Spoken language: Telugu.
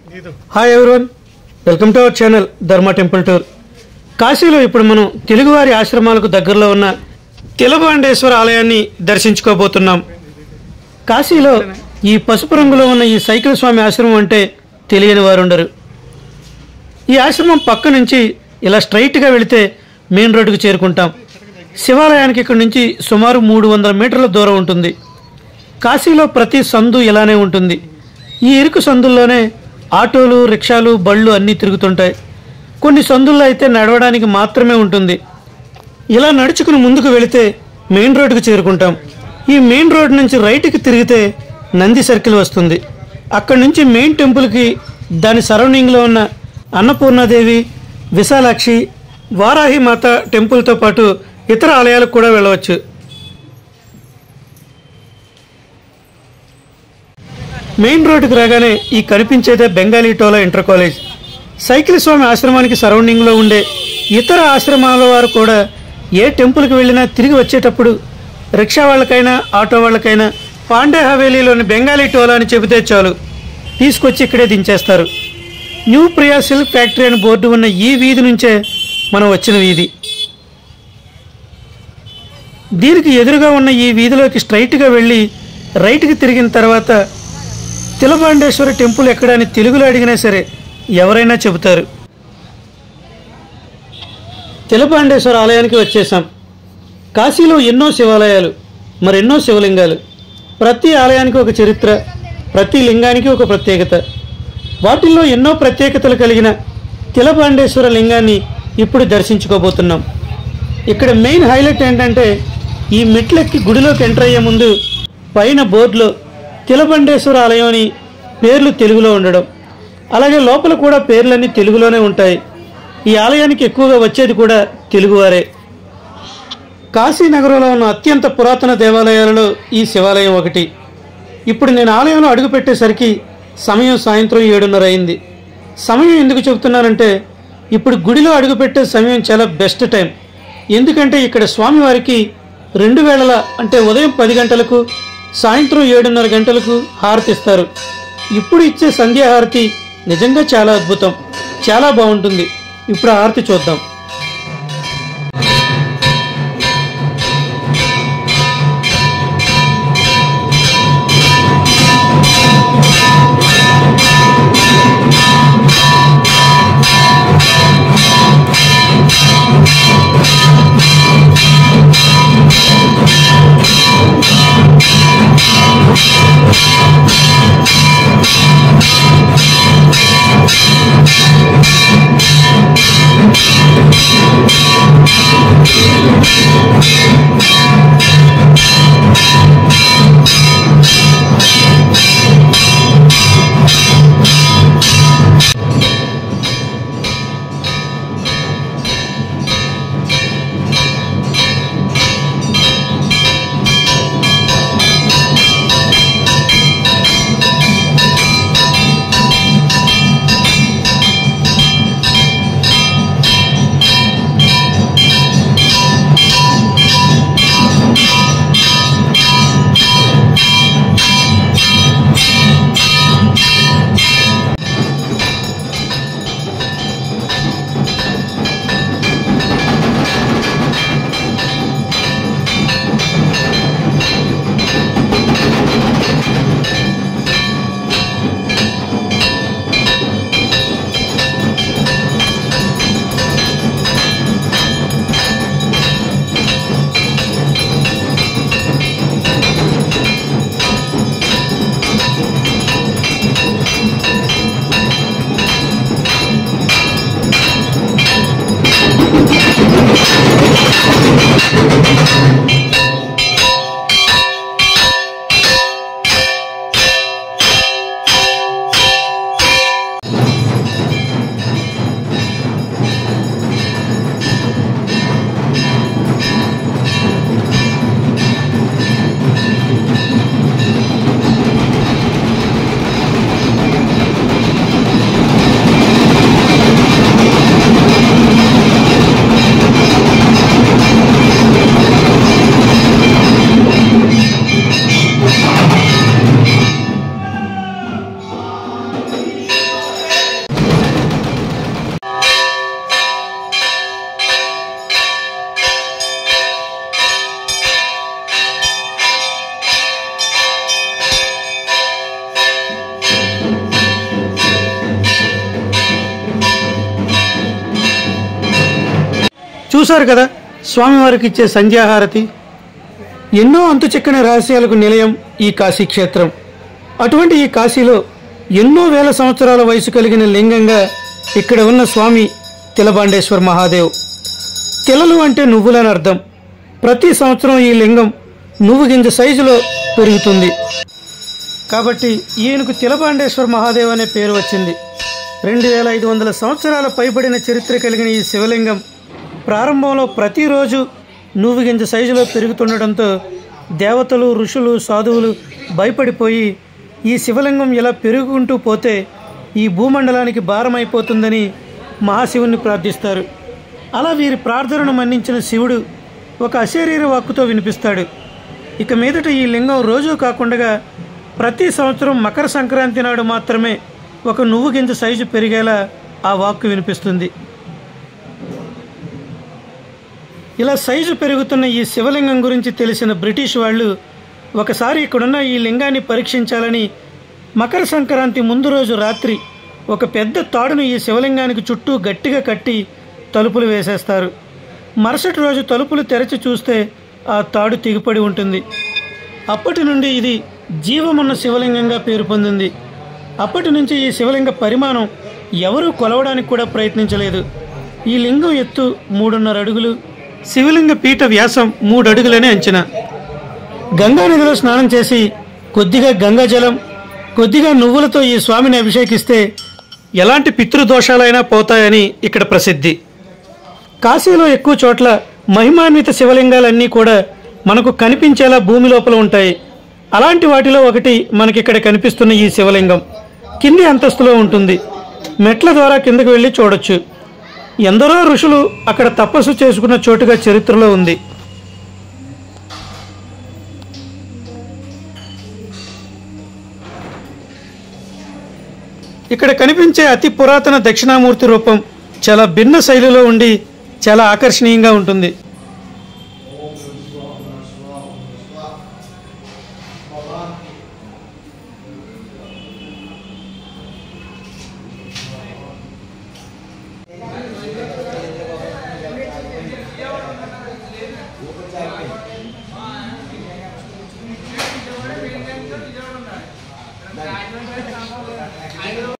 Hi everyone, welcome to our channel ధర్మ టెంపుల్ టూర్. కాశీలో ఇప్పుడు మనం తెలుగువారి ఆశ్రమాలకు దగ్గరలో ఉన్న తిలబాండేశ్వర ఆలయాన్ని దర్శించుకోబోతున్నాం. కాశీలో ఈ పసుపు రంగులో ఉన్న ఈ సైకిల్ స్వామి ఆశ్రమం అంటే తెలియని వారు ఉండరు. ఈ ఆశ్రమం పక్క నుంచి ఇలా స్ట్రైట్గా వెళితే మెయిన్ రోడ్డుకు చేరుకుంటాం. శివాలయానికి ఇక్కడ నుంచి సుమారు 300 మీటర్ల దూరం ఉంటుంది. కాశీలో ప్రతి సందు ఇలానే ఉంటుంది. ఈ ఇరుకు సందుల్లోనే ఆటోలు, రిక్షాలు, బళ్ళు అన్నీ తిరుగుతుంటాయి. కొన్ని సందుల్లో అయితే నడవడానికి మాత్రమే ఉంటుంది. ఇలా నడుచుకుని ముందుకు వెళితే మెయిన్ రోడ్డుకు చేరుకుంటాం. ఈ మెయిన్ రోడ్ నుంచి రైట్కి తిరిగితే నంది సర్కిల్ వస్తుంది. అక్కడి నుంచి మెయిన్ టెంపుల్కి దాని సరౌండింగ్లో ఉన్న అన్నపూర్ణాదేవి, విశాలాక్షి, వారాహి మాత టెంపుల్తో పాటు ఇతర ఆలయాలకు కూడా వెళ్ళవచ్చు. మెయిన్ రోడ్డుకు రాగానే ఈ కనిపించేదే Bengali Tola inter college. Cycle Swami ఆశ్రమానికి సరౌండింగ్లో ఉండే ఇతర ఆశ్రమాల వారు కూడా ఏ టెంపుల్కి వెళ్ళినా తిరిగి వచ్చేటప్పుడు రిక్షా వాళ్ళకైనా ఆటో వాళ్ళకైనా పాండే హవేలీలోని బెంగాలీ టోలా అని చెబితే చాలు, తీసుకొచ్చి ఇక్కడే దించేస్తారు. న్యూ ప్రియా సిల్క్ ఫ్యాక్టరీ అని బోర్డు ఉన్న ఈ వీధి నుంచే మనం వచ్చిన వీధి. దీనికి ఎదురుగా ఉన్న ఈ వీధిలోకి స్ట్రైట్గా వెళ్ళి రైట్కి తిరిగిన తర్వాత తిలబాండేశ్వర టెంపుల్ ఎక్కడని తెలుగులో అడిగినా సరే ఎవరైనా చెబుతారు. తిలబాండేశ్వర ఆలయానికి వచ్చేసాం. కాశీలో ఎన్నో శివాలయాలు, మరెన్నో శివలింగాలు. ప్రతి ఆలయానికి ఒక చరిత్ర, ప్రతి లింగానికి ఒక ప్రత్యేకత. వాటిల్లో ఎన్నో ప్రత్యేకతలు కలిగిన తిలబాండేశ్వర లింగాన్ని ఇప్పుడు దర్శించుకోబోతున్నాం. ఇక్కడ మెయిన్ హైలైట్ ఏంటంటే ఈ మెట్లెక్కి గుడిలోకి ఎంటర్ అయ్యే ముందు పైన బోర్డులో తిలబండేశ్వర ఆలయం అని పేర్లు తెలుగులో ఉండడం, అలాగే లోపల కూడా పేర్లన్నీ తెలుగులోనే ఉంటాయి. ఈ ఆలయానికి ఎక్కువగా వచ్చేది కూడా తెలుగువారే. కాశీనగరంలో ఉన్న అత్యంత పురాతన దేవాలయాలలో ఈ శివాలయం ఒకటి. ఇప్పుడు నేను ఆలయంలో అడుగుపెట్టేసరికి సమయం సాయంత్రం 7:30 అయింది. సమయం ఎందుకు చెబుతున్నానంటే ఇప్పుడు గుడిలో అడుగుపెట్టే సమయం చాలా బెస్ట్ టైం. ఎందుకంటే ఇక్కడ స్వామివారికి 2 వేళల అంటే ఉదయం 10 గంటలకు, సాయంత్రం 7:30 గంటలకు హారతి ఇస్తారు. ఇప్పుడు ఇచ్చే సంధ్యాహారతి నిజంగా చాలా అద్భుతం, చాలా బాగుంటుంది. ఇప్పుడు హారతి చూద్దాం. చూశారు కదా స్వామివారికి ఇచ్చే సంధ్యాహారతి. ఎన్నో అంతుచిక్కని రహస్యాలకు నిలయం ఈ కాశీ క్షేత్రం. అటువంటి ఈ కాశీలో ఎన్నో వేల సంవత్సరాల వయసు కలిగిన లింగంగా ఇక్కడ ఉన్న స్వామి తిలబాండేశ్వర్ మహాదేవ్. తిలలు అంటే నువ్వులని అర్థం. ప్రతి సంవత్సరం ఈ లింగం నువ్వు గింజ సైజులో పెరుగుతుంది. కాబట్టి ఈయనకు తిలబాండేశ్వర్ మహాదేవ్ అనే పేరు వచ్చింది. 2500 సంవత్సరాల పైబడిన చరిత్ర కలిగిన ఈ శివలింగం ప్రారంభంలో ప్రతిరోజు నువ్వు గింజ సైజులో పెరుగుతుండటంతో దేవతలు, ఋషులు, సాధువులు భయపడిపోయి ఈ శివలింగం ఇలా పెరుగుకుంటూ పోతే ఈ భూమండలానికి భారమైపోతుందని మహాశివుణ్ణి ప్రార్థిస్తారు. అలా వీరి ప్రార్థనను మన్నించిన శివుడు ఒక అశరీర వాక్కుతో వినిపిస్తాడు. ఇక మీదట ఈ లింగం రోజూ కాకుండా ప్రతి సంవత్సరం మకర సంక్రాంతి నాడు మాత్రమే ఒక నువ్వు గింజ సైజు పెరిగేలా ఆ వాక్కు వినిపిస్తుంది. ఇలా సైజు పెరుగుతున్న ఈ శివలింగం గురించి తెలిసిన బ్రిటిష్ వాళ్ళు ఒకసారి ఇక్కడున్న ఈ లింగాన్ని పరీక్షించాలని మకర సంక్రాంతి ముందు రోజు రాత్రి ఒక పెద్ద తాడును ఈ శివలింగానికి చుట్టూ గట్టిగా కట్టి తలుపులు వేసేస్తారు. మరుసటి రోజు తలుపులు తెరచి చూస్తే ఆ తాడు తెగిపడి ఉంటుంది. అప్పటి నుండి ఇది జీవమున్న శివలింగంగా పేరు పొందింది. అప్పటి నుంచి ఈ శివలింగ పరిమాణం ఎవరూ కొలవడానికి కూడా ప్రయత్నించలేదు. ఈ లింగం ఎత్తు 3.5 అడుగులు, శివలింగ పీఠ వ్యాసం 3 అడుగులని అంచనా. గంగా నదిలో స్నానం చేసి కొద్దిగా గంగాజలం, కొద్దిగా నువ్వులతో ఈ స్వామిని అభిషేకిస్తే ఎలాంటి పితృదోషాలైనా పోతాయని ఇక్కడ ప్రసిద్ధి. కాశీలో ఎక్కువ చోట్ల మహిమాన్విత శివలింగాలన్నీ కూడా మనకు కనిపించేలా భూమి లోపల ఉంటాయి. అలాంటి వాటిలో ఒకటి మనకిక్కడ కనిపిస్తున్న ఈ శివలింగం కింది అంతస్తులో ఉంటుంది. మెట్ల ద్వారా కిందకు వెళ్ళి చూడొచ్చు. ఎందరో ఋషులు అక్కడ తపస్సు చేసుకున్న చోటుగా చరిత్రలో ఉంది. ఇక్కడ కనిపించే అతి పురాతన దక్షిణామూర్తి రూపం చాలా భిన్న శైలిలో ఉండి చాలా ఆకర్షణీయంగా ఉంటుంది.